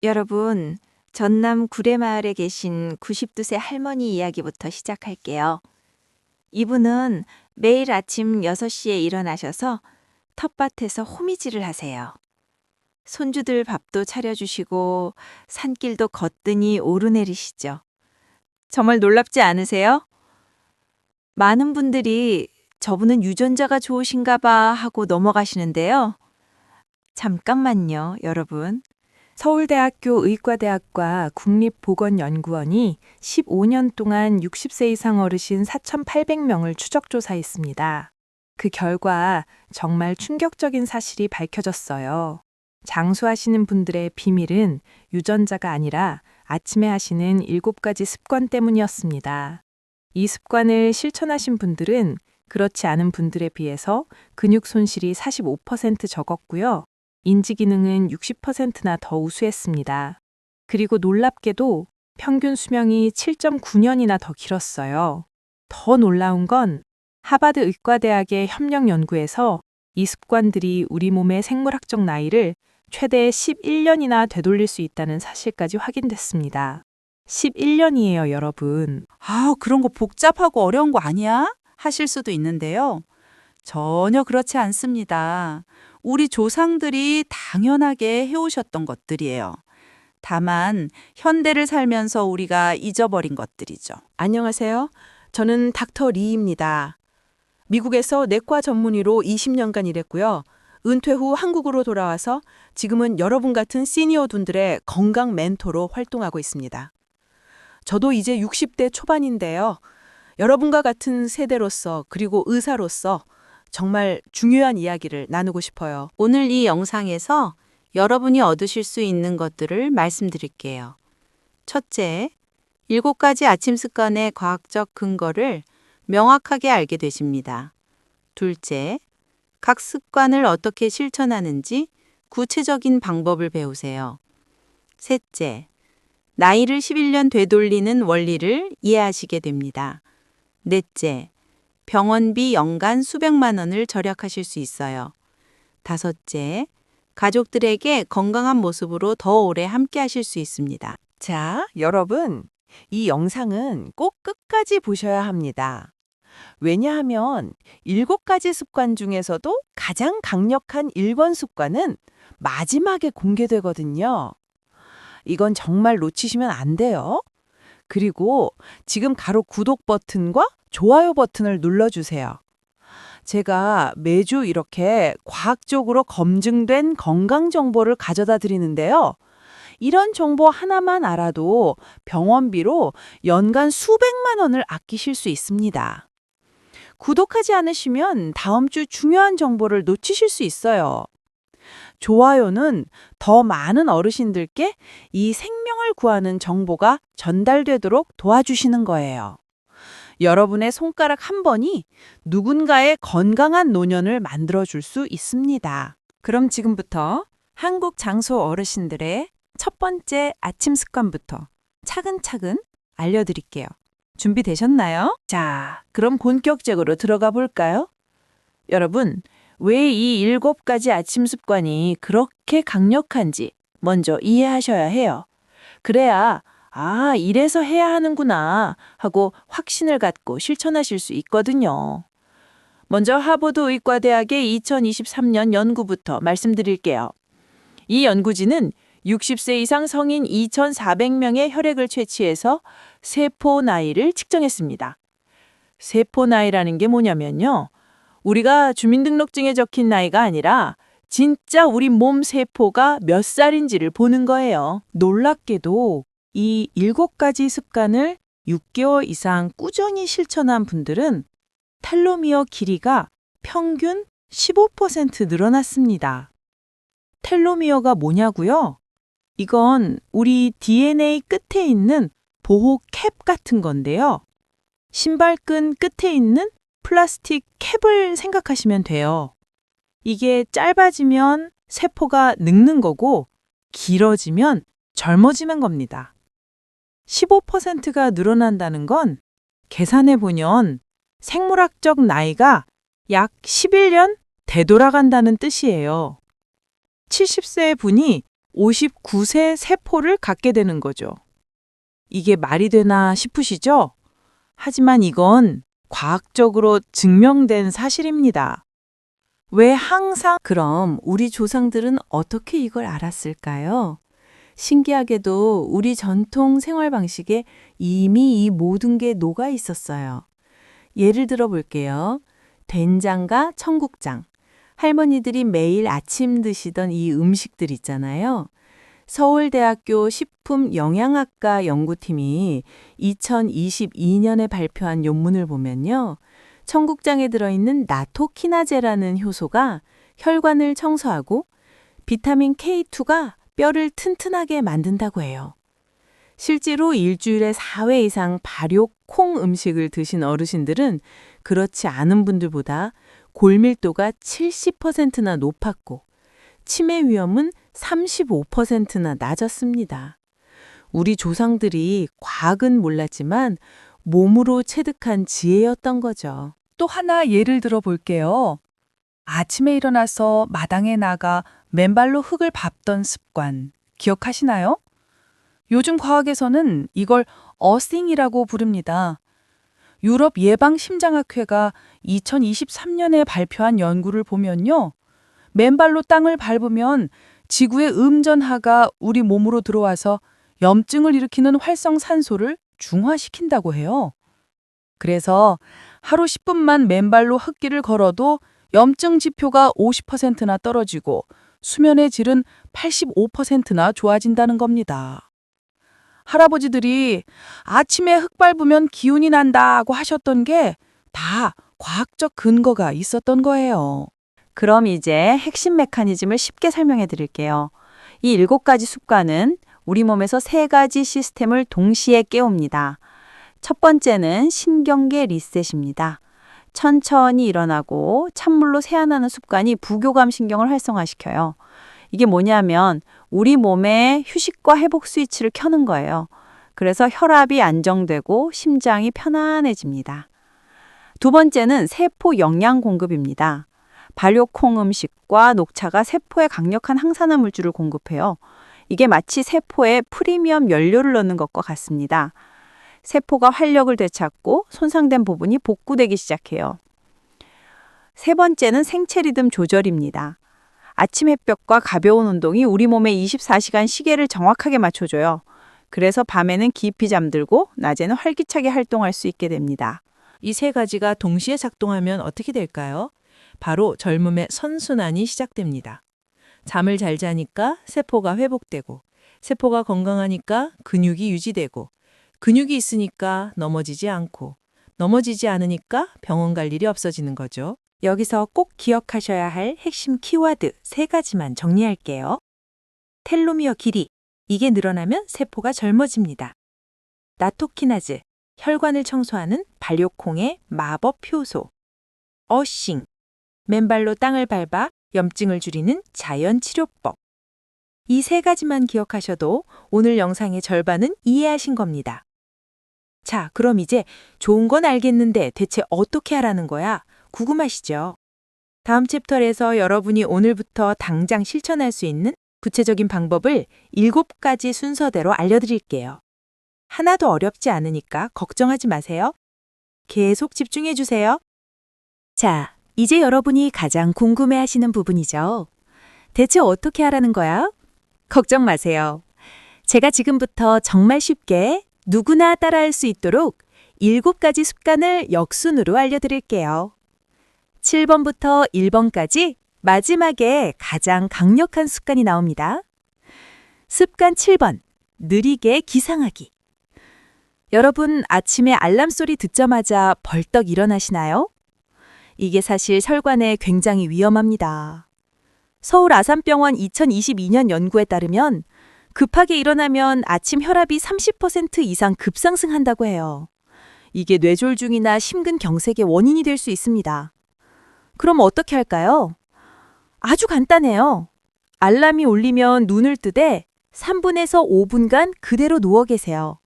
여러분, 전남 구례마을에 계신 92세 할머니 이야기부터 시작할게요. 이분은 매일 아침 6시에 일어나셔서 텃밭에서 호미질을 하세요. 손주들 밥도 차려주시고 산길도 거뜬히 오르내리시죠. 정말 놀랍지 않으세요? 많은 분들이 저분은 유전자가 좋으신가 봐 하고 넘어가시는데요. 잠깐만요, 여러분. 서울대학교 의과대학과 국립보건연구원이 15년 동안 60세 이상 어르신 4,800명을 추적조사했습니다. 그 결과 정말 충격적인 사실이 밝혀졌어요. 장수하시는 분들의 비밀은 유전자가 아니라 아침에 하시는 7가지 습관 때문이었습니다. 이 습관을 실천하신 분들은 그렇지 않은 분들에 비해서 근육 손실이 45% 적었고요. 인지 기능은 60%나 더 우수했습니다. 그리고 놀랍게도 평균 수명이 7.9년이나 더 길었어요. 더 놀라운 건 하버드 의과대학의 협력 연구에서 이 습관들이 우리 몸의 생물학적 나이를 최대 11년이나 되돌릴 수 있다는 사실까지 확인됐습니다. 11년이에요, 여러분. 그런 거 복잡하고 어려운 거 아니야? 하실 수도 있는데요. 전혀 그렇지 않습니다. 우리 조상들이 당연하게 해오셨던 것들이에요. 다만 현대를 살면서 우리가 잊어버린 것들이죠. 안녕하세요. 저는 닥터 리입니다. 미국에서 내과 전문의로 20년간 일했고요. 은퇴 후 한국으로 돌아와서 지금은 여러분 같은 시니어 분들의 건강 멘토로 활동하고 있습니다. 저도 이제 60대 초반인데요. 여러분과 같은 세대로서 그리고 의사로서 정말 중요한 이야기를 나누고 싶어요. 오늘 이 영상에서 여러분이 얻으실 수 있는 것들을 말씀드릴게요. 첫째, 7가지 아침 습관의 과학적 근거를 명확하게 알게 되십니다. 둘째, 각 습관을 어떻게 실천하는지 구체적인 방법을 배우세요. 셋째, 나이를 11년 되돌리는 원리를 이해하시게 됩니다. 넷째, 병원비 연간 수백만 원을 절약하실 수 있어요. 다섯째, 가족들에게 건강한 모습으로 더 오래 함께 하실 수 있습니다. 자, 여러분, 이 영상은 꼭 끝까지 보셔야 합니다. 왜냐하면 7가지 습관 중에서도 가장 강력한 1번 습관은 마지막에 공개되거든요. 이건 정말 놓치시면 안 돼요. 그리고 지금 바로 구독 버튼과 좋아요 버튼을 눌러주세요. 제가 매주 이렇게 과학적으로 검증된 건강 정보를 가져다 드리는데요. 이런 정보 하나만 알아도 병원비로 연간 수백만 원을 아끼실 수 있습니다. 구독하지 않으시면 다음 주 중요한 정보를 놓치실 수 있어요. 좋아요는 더 많은 어르신들께 이 생명을 구하는 정보가 전달되도록 도와주시는 거예요. 여러분의 손가락 한 번이 누군가의 건강한 노년을 만들어줄 수 있습니다. 그럼 지금부터 한국 장수 어르신들의 첫 번째 아침 습관부터 차근차근 알려드릴게요. 준비되셨나요? 자, 그럼 본격적으로 들어가 볼까요? 여러분, 왜 이 7가지 아침 습관이 그렇게 강력한지 먼저 이해하셔야 해요. 그래야 이래서 해야 하는구나 하고 확신을 갖고 실천하실 수 있거든요. 먼저 하버드 의과대학의 2023년 연구부터 말씀드릴게요. 이 연구진은 60세 이상 성인 2,400명의 혈액을 채취해서 세포 나이를 측정했습니다. 세포 나이라는 게 뭐냐면요. 우리가 주민등록증에 적힌 나이가 아니라 진짜 우리 몸 세포가 몇 살인지를 보는 거예요. 놀랍게도 이 7가지 습관을 6개월 이상 꾸준히 실천한 분들은 텔로미어 길이가 평균 15% 늘어났습니다. 텔로미어가 뭐냐고요? 이건 우리 DNA 끝에 있는 보호 캡 같은 건데요. 신발끈 끝에 있는 플라스틱 캡을 생각하시면 돼요. 이게 짧아지면 세포가 늙는 거고 길어지면 젊어지는 겁니다. 15%가 늘어난다는 건 계산해 보면 생물학적 나이가 약 11년 되돌아간다는 뜻이에요. 70세 분이 59세 세포를 갖게 되는 거죠. 이게 말이 되나 싶으시죠? 하지만 이건 과학적으로 증명된 사실입니다. 왜 항상 그럼 우리 조상들은 어떻게 이걸 알았을까요? 신기하게도 우리 전통 생활 방식에 이미 이 모든 게 녹아 있었어요. 예를 들어 볼게요. 된장과 청국장. 할머니들이 매일 아침 드시던 이 음식들 있잖아요. 서울대학교 식품영양학과 연구팀이 2022년에 발표한 논문을 보면요. 청국장에 들어있는 나토키나제라는 효소가 혈관을 청소하고 비타민 K2가 뼈를 튼튼하게 만든다고 해요. 실제로 일주일에 4회 이상 발효 콩 음식을 드신 어르신들은 그렇지 않은 분들보다 골밀도가 70%나 높았고 치매 위험은 35%나 낮았습니다. 우리 조상들이 과학은 몰랐지만 몸으로 체득한 지혜였던 거죠. 또 하나 예를 들어 볼게요. 아침에 일어나서 마당에 나가 맨발로 흙을 밟던 습관 기억하시나요? 요즘 과학에서는 이걸 어싱이라고 부릅니다. 유럽 예방심장학회가 2023년에 발표한 연구를 보면요. 맨발로 땅을 밟으면 지구의 음전하가 우리 몸으로 들어와서 염증을 일으키는 활성산소를 중화시킨다고 해요. 그래서 하루 10분만 맨발로 흙길을 걸어도 염증 지표가 50%나 떨어지고 수면의 질은 85%나 좋아진다는 겁니다. 할아버지들이 아침에 흙 밟으면 기운이 난다고 하셨던 게 다 과학적 근거가 있었던 거예요. 그럼 이제 핵심 메커니즘을 쉽게 설명해 드릴게요. 이 7가지 습관은 우리 몸에서 3가지 시스템을 동시에 깨웁니다. 첫 번째는 신경계 리셋입니다. 천천히 일어나고 찬물로 세안하는 습관이 부교감 신경을 활성화시켜요. 이게 뭐냐면 우리 몸의 휴식과 회복 스위치를 켜는 거예요. 그래서 혈압이 안정되고 심장이 편안해집니다. 두 번째는 세포 영양 공급입니다. 발효콩 음식과 녹차가 세포에 강력한 항산화 물질을 공급해요. 이게 마치 세포에 프리미엄 연료를 넣는 것과 같습니다. 세포가 활력을 되찾고 손상된 부분이 복구되기 시작해요. 세 번째는 생체 리듬 조절입니다. 아침 햇볕과 가벼운 운동이 우리 몸의 24시간 시계를 정확하게 맞춰줘요. 그래서 밤에는 깊이 잠들고 낮에는 활기차게 활동할 수 있게 됩니다. 이 3가지가 동시에 작동하면 어떻게 될까요? 바로 젊음의 선순환이 시작됩니다. 잠을 잘 자니까 세포가 회복되고, 세포가 건강하니까 근육이 유지되고, 근육이 있으니까 넘어지지 않고, 넘어지지 않으니까 병원 갈 일이 없어지는 거죠. 여기서 꼭 기억하셔야 할 핵심 키워드 3가지만 정리할게요. 텔로미어 길이, 이게 늘어나면 세포가 젊어집니다. 나토키나즈, 혈관을 청소하는 발효콩의 마법 효소. 어싱, 맨발로 땅을 밟아 염증을 줄이는 자연 치료법. 이 3가지만 기억하셔도 오늘 영상의 절반은 이해하신 겁니다. 자, 그럼 이제 좋은 건 알겠는데 대체 어떻게 하라는 거야? 궁금하시죠? 다음 챕터에서 여러분이 오늘부터 당장 실천할 수 있는 구체적인 방법을 7가지 순서대로 알려드릴게요. 하나도 어렵지 않으니까 걱정하지 마세요. 계속 집중해 주세요. 자, 이제 여러분이 가장 궁금해하시는 부분이죠. 대체 어떻게 하라는 거야? 걱정 마세요. 제가 지금부터 정말 쉽게 누구나 따라할 수 있도록 7가지 습관을 역순으로 알려드릴게요. 7번부터 1번까지 마지막에 가장 강력한 습관이 나옵니다. 습관 7번, 느리게 기상하기. 여러분, 아침에 알람 소리 듣자마자 벌떡 일어나시나요? 이게 사실 혈관에 굉장히 위험합니다. 서울 아산병원 2022년 연구에 따르면 급하게 일어나면 아침 혈압이 30% 이상 급상승한다고 해요. 이게 뇌졸중이나 심근경색의 원인이 될 수 있습니다. 그럼 어떻게 할까요? 아주 간단해요. 알람이 울리면 눈을 뜨되 3분에서 5분간 그대로 누워 계세요.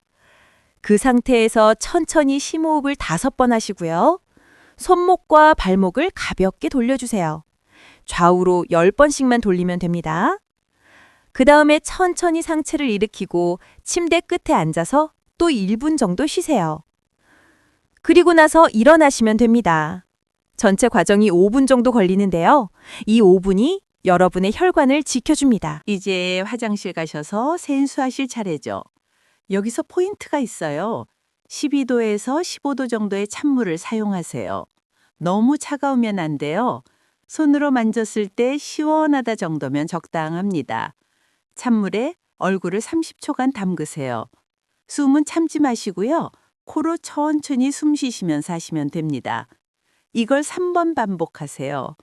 그 상태에서 천천히 심호흡을 5번 하시고요. 손목과 발목을 가볍게 돌려주세요. 좌우로 10번씩만 돌리면 됩니다. 그 다음에 천천히 상체를 일으키고 침대 끝에 앉아서 또 1분 정도 쉬세요. 그리고 나서 일어나시면 됩니다. 전체 과정이 5분 정도 걸리는데요. 이 5분이 여러분의 혈관을 지켜줍니다. 이제 화장실 가셔서 세수하실 차례죠. 여기서 포인트가 있어요. 12도에서 15도 정도의 찬물을 사용하세요. 너무 차가우면 안 돼요. 손으로 만졌을 때 시원하다 정도면 적당합니다. 찬물에 얼굴을 30초간 담그세요. 숨은 참지 마시고요. 코로 천천히 숨 쉬시면서 하시면 됩니다. 이걸 3번 반복하세요.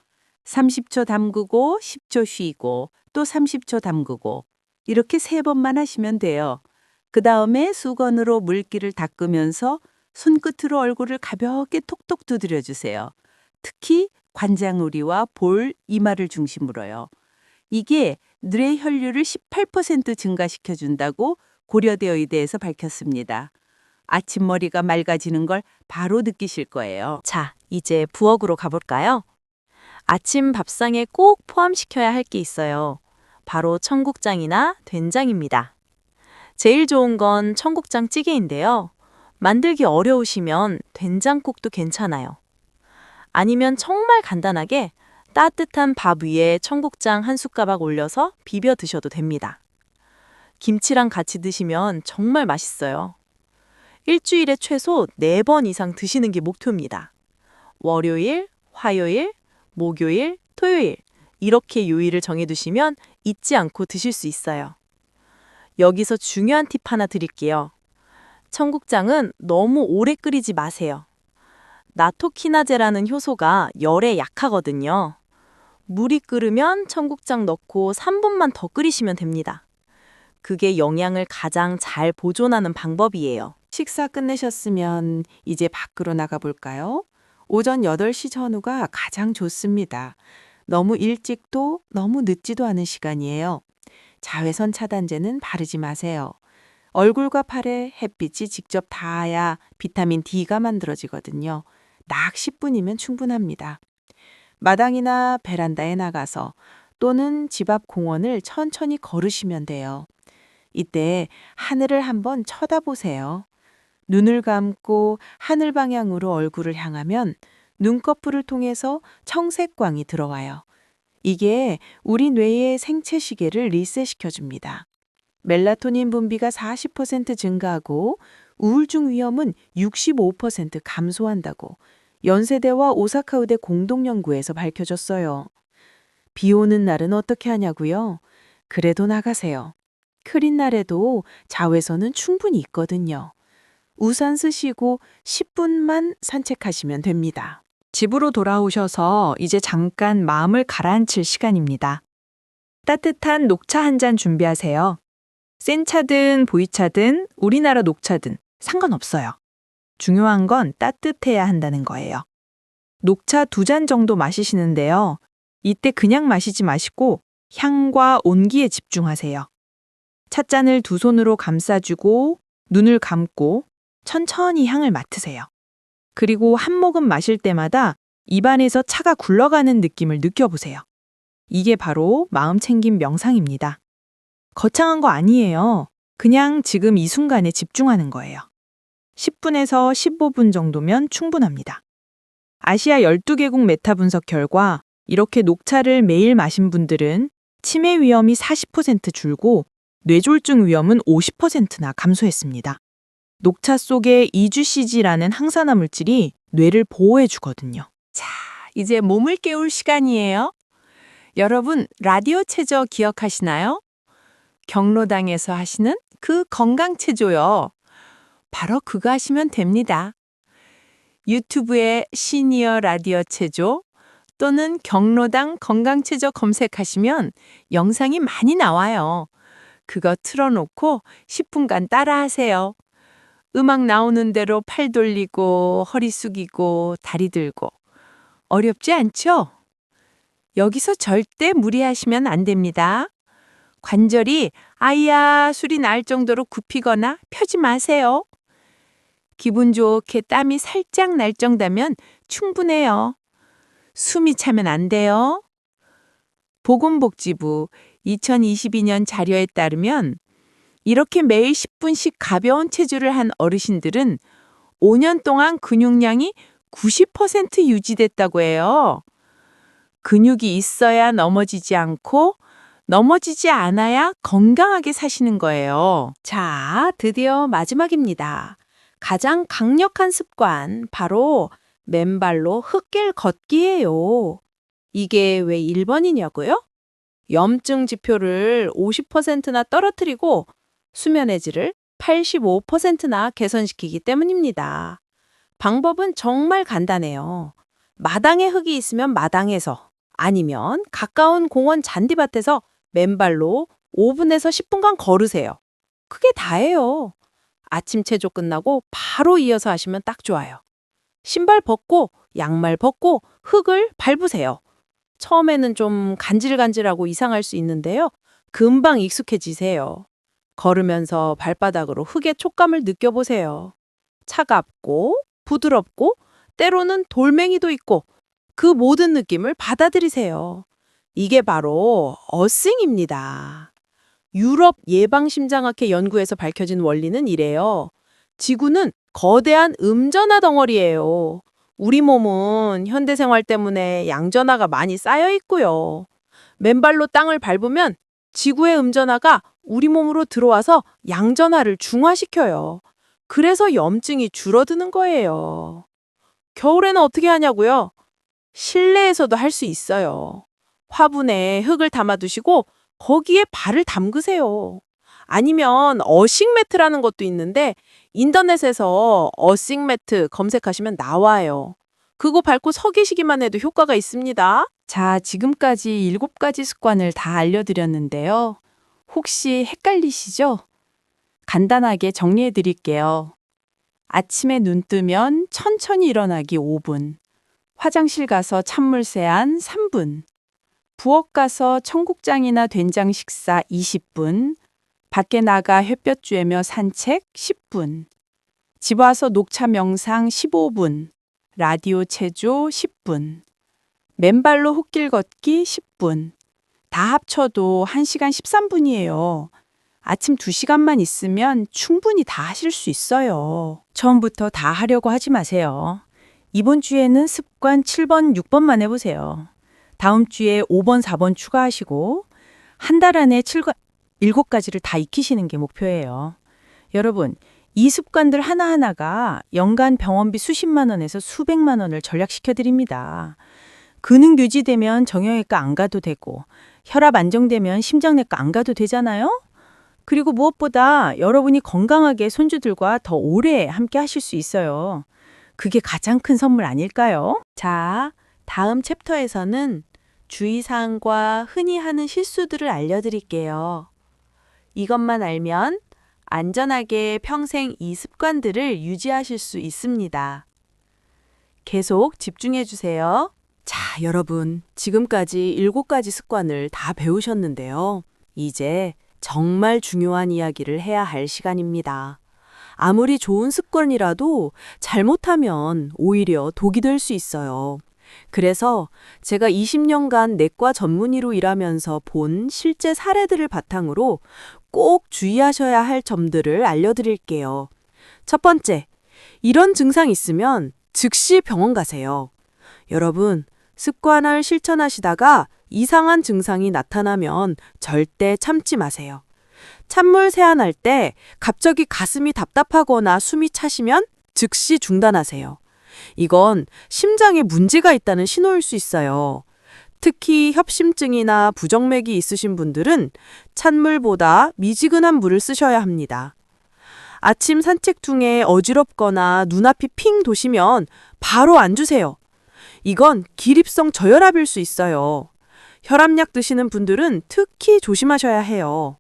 30초 담그고 10초 쉬고 또 30초 담그고 이렇게 3번만 하시면 돼요. 그 다음에 수건으로 물기를 닦으면서 손끝으로 얼굴을 가볍게 톡톡 두드려 주세요. 특히 관자놀이와 볼, 이마를 중심으로요. 이게 뇌 혈류를 18% 증가시켜 준다고 고려대 의대에서 밝혔습니다. 아침 머리가 맑아지는 걸 바로 느끼실 거예요. 자, 이제 부엌으로 가볼까요? 아침 밥상에 꼭 포함시켜야 할 게 있어요. 바로 청국장이나 된장입니다. 제일 좋은 건 청국장 찌개인데요. 만들기 어려우시면 된장국도 괜찮아요. 아니면 정말 간단하게 따뜻한 밥 위에 청국장 한 숟가락 올려서 비벼 드셔도 됩니다. 김치랑 같이 드시면 정말 맛있어요. 일주일에 최소 4번 이상 드시는 게 목표입니다. 월요일, 화요일, 목요일, 토요일 이렇게 요일을 정해두시면 잊지 않고 드실 수 있어요. 여기서 중요한 팁 하나 드릴게요. 청국장은 너무 오래 끓이지 마세요. 나토키나제라는 효소가 열에 약하거든요. 물이 끓으면 청국장 넣고 3분만 더 끓이시면 됩니다. 그게 영양을 가장 잘 보존하는 방법이에요. 식사 끝내셨으면 이제 밖으로 나가볼까요? 오전 8시 전후가 가장 좋습니다. 너무 일찍도 너무 늦지도 않은 시간이에요. 자외선 차단제는 바르지 마세요. 얼굴과 팔에 햇빛이 직접 닿아야 비타민 D가 만들어지거든요. 딱 10분이면 충분합니다. 마당이나 베란다에 나가서 또는 집 앞 공원을 천천히 걸으시면 돼요. 이때 하늘을 한번 쳐다보세요. 눈을 감고 하늘 방향으로 얼굴을 향하면 눈꺼풀을 통해서 청색광이 들어와요. 이게 우리 뇌의 생체 시계를 리셋시켜줍니다. 멜라토닌 분비가 40% 증가하고 우울증 위험은 65% 감소한다고 연세대와 오사카 의대 공동 연구에서 밝혀졌어요. 비 오는 날은 어떻게 하냐고요? 그래도 나가세요. 흐린 날에도 자외선은 충분히 있거든요. 우산 쓰시고 10분만 산책하시면 됩니다. 집으로 돌아오셔서 이제 잠깐 마음을 가라앉힐 시간입니다. 따뜻한 녹차 한 잔 준비하세요. 센 차든 보이차든 우리나라 녹차든 상관없어요. 중요한 건 따뜻해야 한다는 거예요. 녹차 2잔 정도 마시시는데요. 이때 그냥 마시지 마시고 향과 온기에 집중하세요. 찻잔을 2손으로 감싸주고 눈을 감고 천천히 향을 맡으세요. 그리고 한 모금 마실 때마다 입안에서 차가 굴러가는 느낌을 느껴보세요. 이게 바로 마음 챙김 명상입니다. 거창한 거 아니에요. 그냥 지금 이 순간에 집중하는 거예요. 10분에서 15분 정도면 충분합니다. 아시아 12개국 메타 분석 결과 이렇게 녹차를 매일 마신 분들은 치매 위험이 40% 줄고 뇌졸중 위험은 50%나 감소했습니다. 녹차 속에 이주시지라는 항산화 물질이 뇌를 보호해 주거든요. 자, 이제 몸을 깨울 시간이에요. 여러분, 라디오 체조 기억하시나요? 경로당에서 하시는 그 건강 체조요. 바로 그거 하시면 됩니다. 유튜브에 시니어 라디오 체조 또는 경로당 건강 체조 검색하시면 영상이 많이 나와요. 그거 틀어놓고 10분간 따라하세요. 음악 나오는 대로 팔 돌리고 허리 숙이고 다리 들고 어렵지 않죠? 여기서 절대 무리하시면 안 됩니다. 관절이 아이야 소리 날 정도로 굽히거나 펴지 마세요. 기분 좋게 땀이 살짝 날 정도면 충분해요. 숨이 차면 안 돼요. 보건복지부 2022년 자료에 따르면 이렇게 매일 10분씩 가벼운 체조를 한 어르신들은 5년 동안 근육량이 90% 유지됐다고 해요. 근육이 있어야 넘어지지 않고 넘어지지 않아야 건강하게 사시는 거예요. 자, 드디어 마지막입니다. 가장 강력한 습관, 바로 맨발로 흙길 걷기예요. 이게 왜 1번이냐고요? 염증 지표를 50%나 떨어뜨리고 수면의 질을 85%나 개선시키기 때문입니다. 방법은 정말 간단해요. 마당에 흙이 있으면 마당에서, 아니면 가까운 공원 잔디밭에서 맨발로 5분에서 10분간 걸으세요. 그게 다예요. 아침 체조 끝나고 바로 이어서 하시면 딱 좋아요. 신발 벗고 양말 벗고 흙을 밟으세요. 처음에는 좀 간질간질하고 이상할 수 있는데요. 금방 익숙해지세요. 걸으면서 발바닥으로 흙의 촉감을 느껴보세요. 차갑고 부드럽고 때로는 돌멩이도 있고 그 모든 느낌을 받아들이세요. 이게 바로 어싱입니다. 유럽 예방심장학회 연구에서 밝혀진 원리는 이래요. 지구는 거대한 음전화 덩어리예요. 우리 몸은 현대생활 때문에 양전화가 많이 쌓여 있고요. 맨발로 땅을 밟으면 지구의 음전화가 우리 몸으로 들어와서 양전화를 중화시켜요. 그래서 염증이 줄어드는 거예요. 겨울에는 어떻게 하냐고요? 실내에서도 할 수 있어요. 화분에 흙을 담아두시고 거기에 발을 담그세요. 아니면 어싱 매트라는 것도 있는데 인터넷에서 어싱 매트 검색하시면 나와요. 그거 밟고 서 계시기만 해도 효과가 있습니다. 자, 지금까지 7가지 습관을 다 알려드렸는데요. 혹시 헷갈리시죠? 간단하게 정리해 드릴게요. 아침에 눈 뜨면 천천히 일어나기 5분, 화장실 가서 찬물 세안 3분, 부엌 가서 청국장이나 된장 식사 20분, 밖에 나가 햇볕 쬐며 산책 10분, 집 와서 녹차 명상 15분, 라디오 체조 10분, 맨발로 흙길 걷기 10분, 다 합쳐도 1시간 13분이에요. 아침 2시간만 있으면 충분히 다 하실 수 있어요. 처음부터 다 하려고 하지 마세요. 이번 주에는 습관 7번, 6번만 해보세요. 다음 주에 5번, 4번 추가하시고 한 달 안에 7가지를 다 익히시는 게 목표예요. 여러분, 이 습관들 하나하나가 연간 병원비 수십만 원에서 수백만 원을 절약시켜 드립니다. 근육 유지되면 정형외과 안 가도 되고 혈압 안정되면 심장내과 안 가도 되잖아요? 그리고 무엇보다 여러분이 건강하게 손주들과 더 오래 함께 하실 수 있어요. 그게 가장 큰 선물 아닐까요? 자, 다음 챕터에서는 주의사항과 흔히 하는 실수들을 알려드릴게요. 이것만 알면 안전하게 평생 이 습관들을 유지하실 수 있습니다. 계속 집중해 주세요. 자, 여러분, 지금까지 7가지 습관을 다 배우셨는데요. 이제 정말 중요한 이야기를 해야 할 시간입니다. 아무리 좋은 습관이라도 잘못하면 오히려 독이 될 수 있어요. 그래서 제가 20년간 내과 전문의로 일하면서 본 실제 사례들을 바탕으로 꼭 주의하셔야 할 점들을 알려드릴게요. 첫 번째, 이런 증상 있으면 즉시 병원 가세요. 여러분, 습관을 실천하시다가 이상한 증상이 나타나면 절대 참지 마세요. 찬물 세안할 때 갑자기 가슴이 답답하거나 숨이 차시면 즉시 중단하세요. 이건 심장에 문제가 있다는 신호일 수 있어요. 특히 협심증이나 부정맥이 있으신 분들은 찬물보다 미지근한 물을 쓰셔야 합니다. 아침 산책 중에 어지럽거나 눈앞이 핑 도시면 바로 앉으세요. 이건 기립성 저혈압일 수 있어요. 혈압약 드시는 분들은 특히 조심하셔야 해요.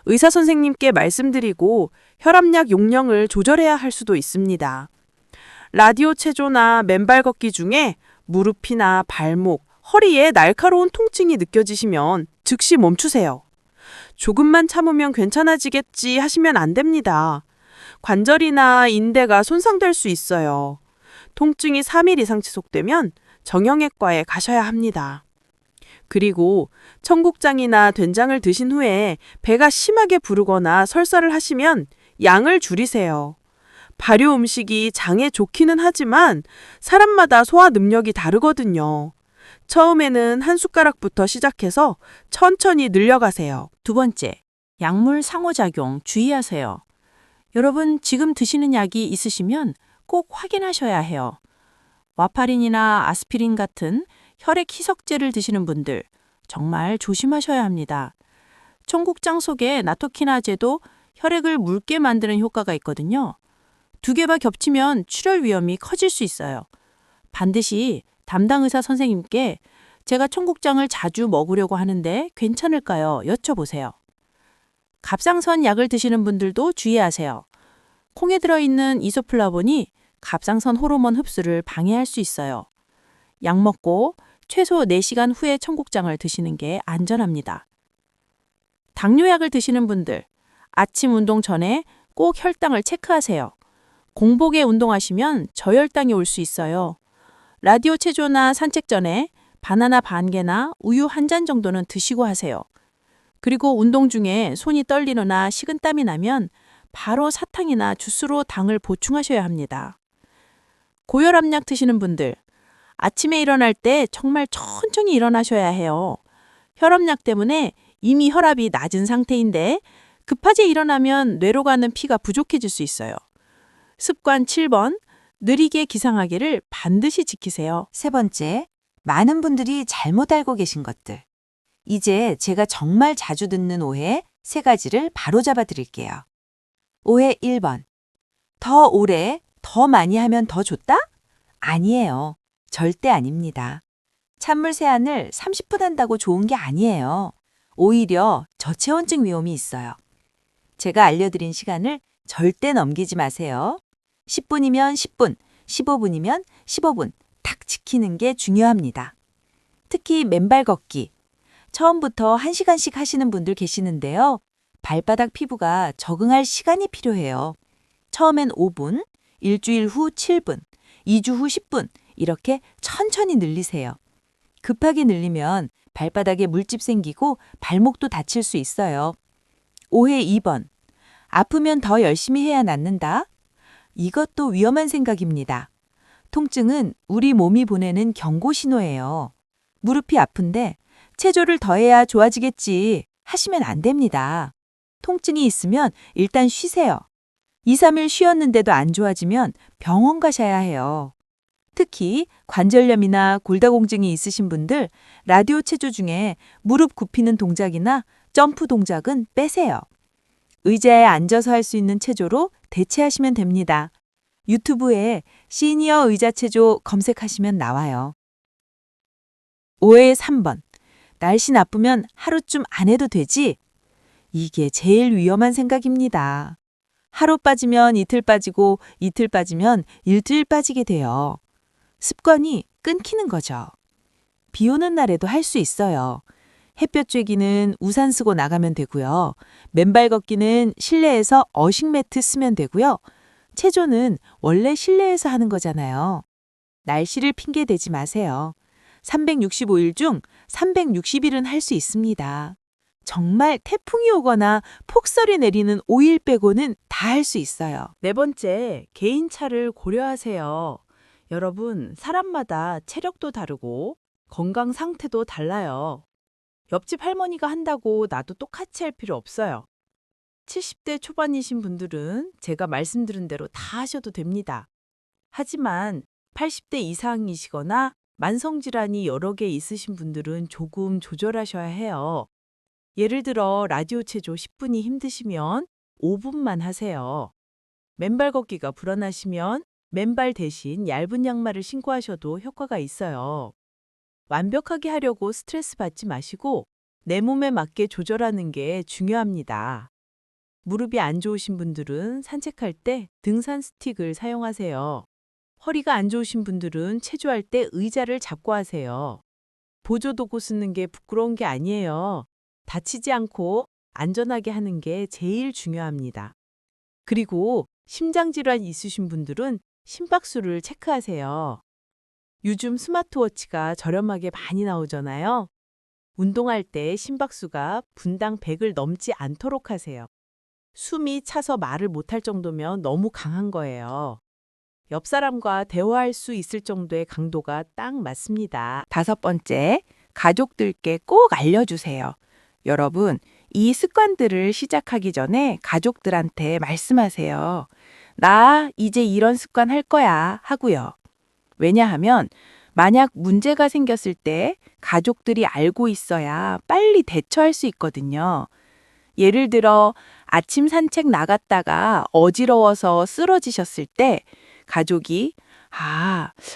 의사 선생님께 말씀드리고 혈압약 용량을 조절해야 할 수도 있습니다. 라디오 체조나 맨발 걷기 중에 무릎이나 발목, 허리에 날카로운 통증이 느껴지시면 즉시 멈추세요. 조금만 참으면 괜찮아지겠지 하시면 안 됩니다. 관절이나 인대가 손상될 수 있어요. 통증이 3일 이상 지속되면 정형외과에 가셔야 합니다. 그리고 청국장이나 된장을 드신 후에 배가 심하게 부르거나 설사를 하시면 양을 줄이세요. 발효 음식이 장에 좋기는 하지만 사람마다 소화 능력이 다르거든요. 처음에는 한 숟가락부터 시작해서 천천히 늘려가세요. 두 번째, 약물 상호작용 주의하세요. 여러분, 지금 드시는 약이 있으시면 꼭 확인하셔야 해요. 와파린이나 아스피린 같은 혈액 희석제를 드시는 분들 정말 조심하셔야 합니다. 청국장 속에 나토키나제도 혈액을 묽게 만드는 효과가 있거든요. 두 개가 겹치면 출혈 위험이 커질 수 있어요. 반드시 담당 의사 선생님께 제가 청국장을 자주 먹으려고 하는데 괜찮을까요? 여쭤보세요. 갑상선 약을 드시는 분들도 주의하세요. 콩에 들어있는 이소플라본이 갑상선 호르몬 흡수를 방해할 수 있어요. 약 먹고 최소 4시간 후에 청국장을 드시는 게 안전합니다. 당뇨약을 드시는 분들, 아침 운동 전에 꼭 혈당을 체크하세요. 공복에 운동하시면 저혈당이 올 수 있어요. 라디오 체조나 산책 전에 바나나 반 개나 우유 한 잔 정도는 드시고 하세요. 그리고 운동 중에 손이 떨리거나 식은땀이 나면 바로 사탕이나 주스로 당을 보충하셔야 합니다. 고혈압약 드시는 분들, 아침에 일어날 때 정말 천천히 일어나셔야 해요. 혈압약 때문에 이미 혈압이 낮은 상태인데 급하게 일어나면 뇌로 가는 피가 부족해질 수 있어요. 습관 7번, 느리게 기상하기를 반드시 지키세요. 세 번째, 많은 분들이 잘못 알고 계신 것들. 이제 제가 정말 자주 듣는 오해 3가지를 바로잡아 드릴게요. 오해 1번. 더 오래, 더 많이 하면 더 좋다? 아니에요. 절대 아닙니다. 찬물 세안을 30분 한다고 좋은 게 아니에요. 오히려 저체온증 위험이 있어요. 제가 알려드린 시간을 절대 넘기지 마세요. 10분이면 10분, 15분이면 15분 딱 지키는 게 중요합니다. 특히 맨발 걷기. 처음부터 1시간씩 하시는 분들 계시는데요. 발바닥 피부가 적응할 시간이 필요해요. 처음엔 5분, 일주일 후 7분, 2주 후 10분 이렇게 천천히 늘리세요. 급하게 늘리면 발바닥에 물집 생기고 발목도 다칠 수 있어요. 오해 2번. 아프면 더 열심히 해야 낫는다? 이것도 위험한 생각입니다. 통증은 우리 몸이 보내는 경고 신호예요. 무릎이 아픈데 체조를 더 해야 좋아지겠지 하시면 안 됩니다. 통증이 있으면 일단 쉬세요. 2, 3일 쉬었는데도 안 좋아지면 병원 가셔야 해요. 특히 관절염이나 골다공증이 있으신 분들 라디오 체조 중에 무릎 굽히는 동작이나 점프 동작은 빼세요. 의자에 앉아서 할 수 있는 체조로 대체하시면 됩니다. 유튜브에 시니어 의자 체조 검색하시면 나와요. 오해 3번. 날씨 나쁘면 하루쯤 안 해도 되지? 이게 제일 위험한 생각입니다. 하루 빠지면 이틀 빠지고 이틀 빠지면 일주일 빠지게 돼요. 습관이 끊기는 거죠. 비 오는 날에도 할 수 있어요. 햇볕 쬐기는 우산 쓰고 나가면 되고요. 맨발 걷기는 실내에서 어식 매트 쓰면 되고요. 체조는 원래 실내에서 하는 거잖아요. 날씨를 핑계 대지 마세요. 365일 중 360일은 할 수 있습니다. 정말 태풍이 오거나 폭설이 내리는 5일 빼고는 다 할 수 있어요. 네 번째, 개인차를 고려하세요. 여러분, 사람마다 체력도 다르고 건강 상태도 달라요. 옆집 할머니가 한다고 나도 똑같이 할 필요 없어요. 70대 초반이신 분들은 제가 말씀드린 대로 다 하셔도 됩니다. 하지만 80대 이상이시거나 만성질환이 여러 개 있으신 분들은 조금 조절하셔야 해요. 예를 들어 라디오 체조 10분이 힘드시면 5분만 하세요. 맨발 걷기가 불안하시면 맨발 대신 얇은 양말을 신고 하셔도 효과가 있어요. 완벽하게 하려고 스트레스 받지 마시고 내 몸에 맞게 조절하는 게 중요합니다. 무릎이 안 좋으신 분들은 산책할 때 등산 스틱을 사용하세요. 허리가 안 좋으신 분들은 체조할 때 의자를 잡고 하세요. 보조도구 쓰는 게 부끄러운 게 아니에요. 다치지 않고 안전하게 하는 게 제일 중요합니다. 그리고 심장질환 있으신 분들은 심박수를 체크하세요. 요즘 스마트워치가 저렴하게 많이 나오잖아요. 운동할 때 심박수가 분당 100을 넘지 않도록 하세요. 숨이 차서 말을 못할 정도면 너무 강한 거예요. 옆 사람과 대화할 수 있을 정도의 강도가 딱 맞습니다. 5번째, 가족들께 꼭 알려주세요. 여러분, 이 습관들을 시작하기 전에 가족들한테 말씀하세요. 나 이제 이런 습관 할 거야 하고요. 왜냐하면 만약 문제가 생겼을 때 가족들이 알고 있어야 빨리 대처할 수 있거든요. 예를 들어 아침 산책 나갔다가 어지러워서 쓰러지셨을 때 가족이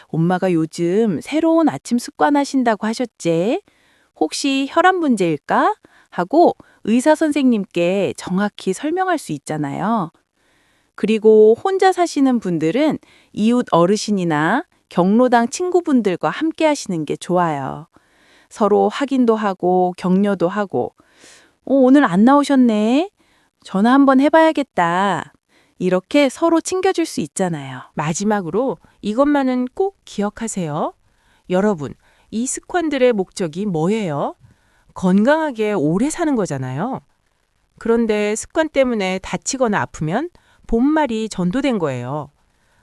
엄마가 요즘 새로운 아침 습관 하신다고 하셨지? 혹시 혈압 문제일까? 하고 의사 선생님께 정확히 설명할 수 있잖아요. 그리고 혼자 사시는 분들은 이웃 어르신이나 경로당 친구분들과 함께 하시는 게 좋아요. 서로 확인도 하고 격려도 하고 오늘 안 나오셨네. 전화 한번 해봐야겠다. 이렇게 서로 챙겨줄 수 있잖아요. 마지막으로 이것만은 꼭 기억하세요. 여러분, 이 습관들의 목적이 뭐예요? 건강하게 오래 사는 거잖아요. 그런데 습관 때문에 다치거나 아프면 본말이 전도된 거예요.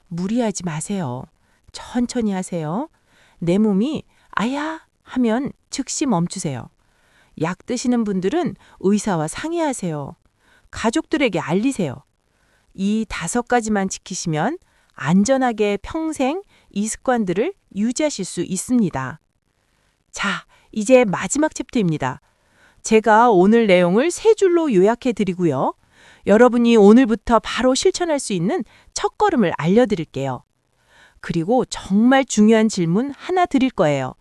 무리하지 마세요. 천천히 하세요. 내 몸이 아야 하면 즉시 멈추세요. 약 드시는 분들은 의사와 상의하세요. 가족들에게 알리세요. 이 5가지만 지키시면 안전하게 평생 이 습관들을 유지하실 수 있습니다. 자, 이제 마지막 챕터입니다. 제가 오늘 내용을 3줄로 요약해 드리고요. 여러분이 오늘부터 바로 실천할 수 있는 첫걸음을 알려드릴게요. 그리고 정말 중요한 질문 하나 드릴 거예요.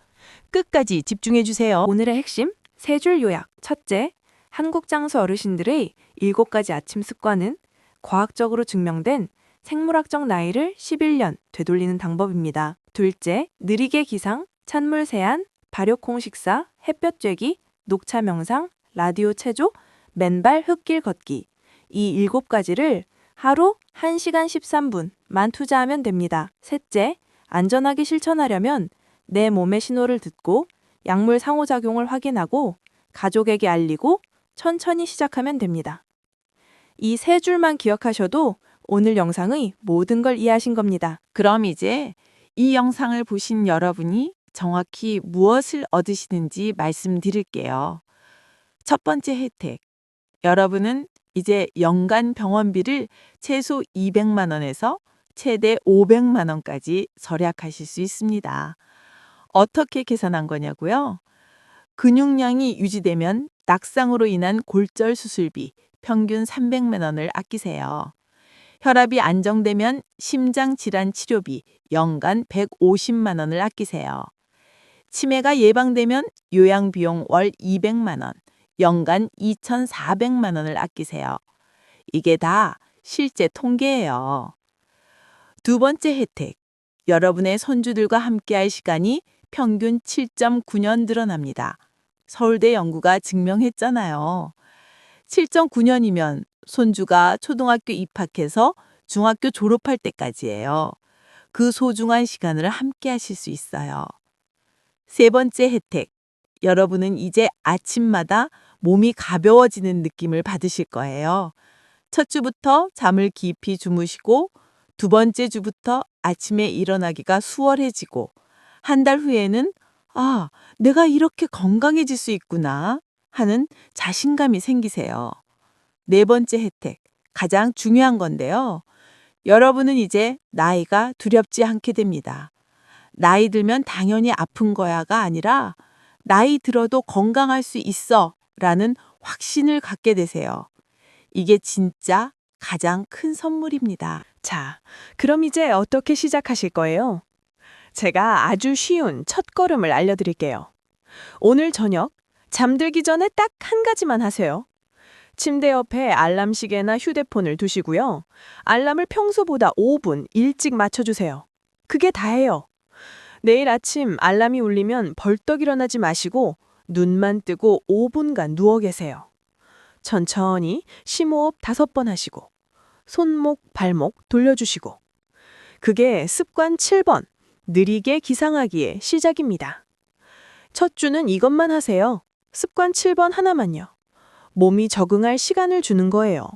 끝까지 집중해 주세요. 오늘의 핵심 3줄 요약. 첫째, 한국 장수 어르신들의 7가지 아침 습관은 과학적으로 증명된 생물학적 나이를 11년 되돌리는 방법입니다. 둘째, 느리게 기상, 찬물 세안, 발효콩 식사, 햇볕 쬐기, 녹차 명상, 라디오 체조, 맨발 흙길 걷기. 이 7가지를 하루 1시간 13분만 투자하면 됩니다. 셋째, 안전하게 실천하려면 내 몸의 신호를 듣고 약물 상호작용을 확인하고 가족에게 알리고 천천히 시작하면 됩니다. 이 3줄만 기억하셔도 오늘 영상의 모든 걸 이해하신 겁니다. 그럼 이제 이 영상을 보신 여러분이 정확히 무엇을 얻으시는지 말씀드릴게요. 첫 번째 혜택. 여러분은 이제 연간 병원비를 최소 200만 원에서 최대 500만 원까지 절약하실 수 있습니다. 어떻게 계산한 거냐고요? 근육량이 유지되면 낙상으로 인한 골절 수술비 평균 300만 원을 아끼세요. 혈압이 안정되면 심장 질환 치료비 연간 150만 원을 아끼세요. 치매가 예방되면 요양 비용 월 200만 원, 연간 2,400만 원을 아끼세요. 이게 다 실제 통계예요. 두 번째 혜택. 여러분의 손주들과 함께할 시간이 평균 7.9년 늘어납니다. 서울대 연구가 증명했잖아요. 7.9년이면 손주가 초등학교 입학해서 중학교 졸업할 때까지예요. 그 소중한 시간을 함께 하실 수 있어요. 세 번째 혜택. 여러분은 이제 아침마다 몸이 가벼워지는 느낌을 받으실 거예요. 첫 주부터 잠을 깊이 주무시고 2번째 주부터 아침에 일어나기가 수월해지고 1달 후에는 내가 이렇게 건강해질 수 있구나 하는 자신감이 생기세요. 4번째 혜택, 가장 중요한 건데요. 여러분은 이제 나이가 두렵지 않게 됩니다. 나이 들면 당연히 아픈 거야가 아니라 나이 들어도 건강할 수 있어 라는 확신을 갖게 되세요. 이게 진짜 가장 큰 선물입니다. 자, 그럼 이제 어떻게 시작하실 거예요? 제가 아주 쉬운 첫걸음을 알려드릴게요. 오늘 저녁 잠들기 전에 딱 한 가지만 하세요. 침대 옆에 알람 시계나 휴대폰을 두시고요. 알람을 평소보다 5분 일찍 맞춰주세요. 그게 다예요. 내일 아침 알람이 울리면 벌떡 일어나지 마시고 눈만 뜨고 5분간 누워 계세요. 천천히 심호흡 5번 하시고 손목, 발목 돌려주시고 그게 습관 7번 느리게 기상하기의 시작입니다. 첫 주는 이것만 하세요. 습관 7번 하나만요. 몸이 적응할 시간을 주는 거예요.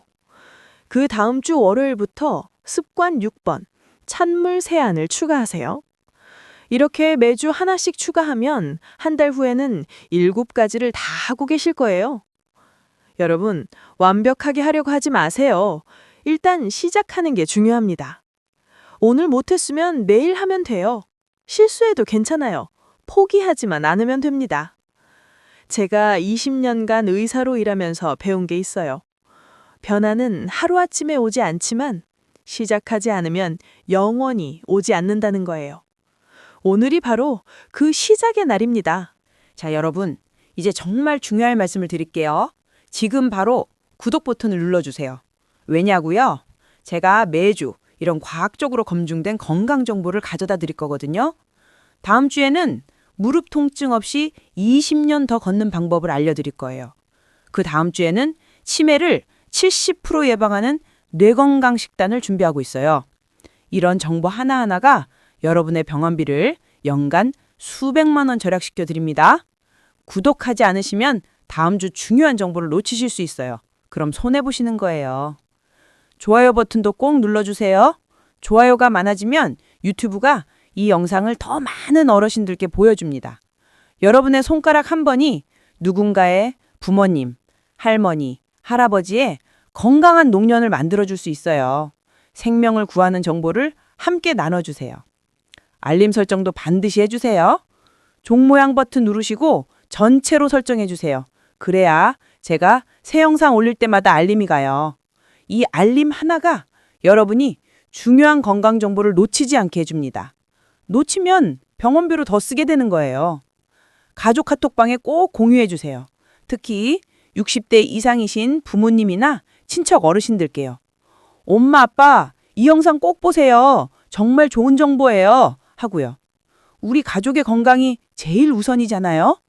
그 다음 주 월요일부터 습관 6번, 찬물 세안을 추가하세요. 이렇게 매주 하나씩 추가하면 한 달 후에는 7가지를 다 하고 계실 거예요. 여러분, 완벽하게 하려고 하지 마세요. 일단 시작하는 게 중요합니다. 오늘 못했으면 내일 하면 돼요. 실수해도 괜찮아요. 포기하지만 않으면 됩니다. 제가 20년간 의사로 일하면서 배운 게 있어요. 변화는 하루아침에 오지 않지만 시작하지 않으면 영원히 오지 않는다는 거예요. 오늘이 바로 그 시작의 날입니다. 자, 여러분, 이제 정말 중요한 말씀을 드릴게요. 지금 바로 구독 버튼을 눌러주세요. 왜냐고요? 제가 매주 이런 과학적으로 검증된 건강 정보를 가져다 드릴 거거든요. 다음 주에는 무릎 통증 없이 20년 더 걷는 방법을 알려드릴 거예요. 그 다음 주에는 치매를 70% 예방하는 뇌건강 식단을 준비하고 있어요. 이런 정보 하나하나가 여러분의 병원비를 연간 수백만 원 절약시켜 드립니다. 구독하지 않으시면 다음 주 중요한 정보를 놓치실 수 있어요. 그럼 손해보시는 거예요. 좋아요 버튼도 꼭 눌러주세요. 좋아요가 많아지면 유튜브가 이 영상을 더 많은 어르신들께 보여줍니다. 여러분의 손가락 한 번이 누군가의 부모님, 할머니, 할아버지의 건강한 노년을 만들어줄 수 있어요. 생명을 구하는 정보를 함께 나눠주세요. 알림 설정도 반드시 해주세요. 종 모양 버튼 누르시고 전체로 설정해주세요. 그래야 제가 새 영상 올릴 때마다 알림이 가요. 이 알림 하나가 여러분이 중요한 건강 정보를 놓치지 않게 해줍니다. 놓치면 병원비로 더 쓰게 되는 거예요. 가족 카톡방에 꼭 공유해주세요. 특히 60대 이상이신 부모님이나 친척 어르신들께요. 엄마, 아빠, 이 영상 꼭 보세요. 정말 좋은 정보예요. 하고요. 우리 가족의 건강이 제일 우선이잖아요.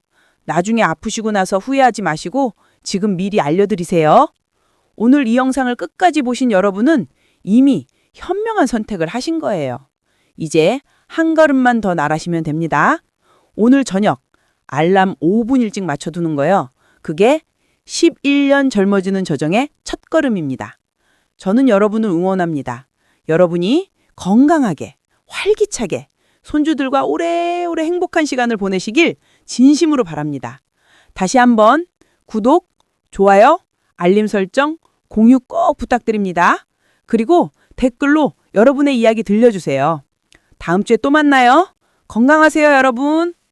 나중에 아프시고 나서 후회하지 마시고 지금 미리 알려드리세요. 오늘 이 영상을 끝까지 보신 여러분은 이미 현명한 선택을 하신 거예요. 이제 한 걸음만 더 나가시면 됩니다. 오늘 저녁 알람 5분 일찍 맞춰두는 거요. 그게 11년 젊어지는 저정의 첫걸음입니다. 저는 여러분을 응원합니다. 여러분이 건강하게, 활기차게, 손주들과 오래오래 행복한 시간을 보내시길 진심으로 바랍니다. 다시 한번 구독, 좋아요, 알림 설정, 공유 꼭 부탁드립니다. 그리고 댓글로 여러분의 이야기 들려주세요. 다음 주에 또 만나요. 건강하세요, 여러분.